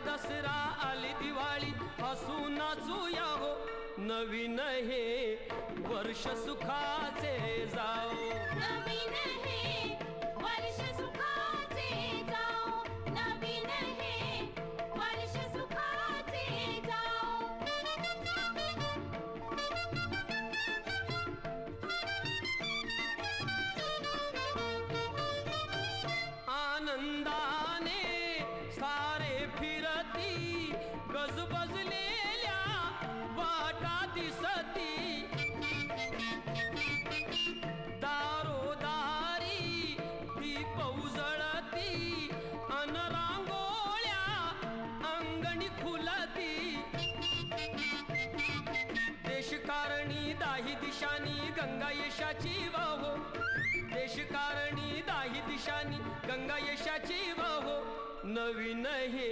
दसरा आली दिवाळी हसू नाचूया हो नवीन हे वर्ष सुखाचे जाओ नवीन हे वर्ष सुखाचे जाओ नवीन हे वर्ष सुखाचे जाओ आनंदाने सारे फिरती गजबजलेल्या वाटा दिसती दारोदारी दीप उजळती अन रांगोळ्या अंगणी खुलती देशकारणी दाही दिशानी गंगा यशाची वाहो देशकारणी दाही दिशानी गंगा यशाची वाहो नवीन हे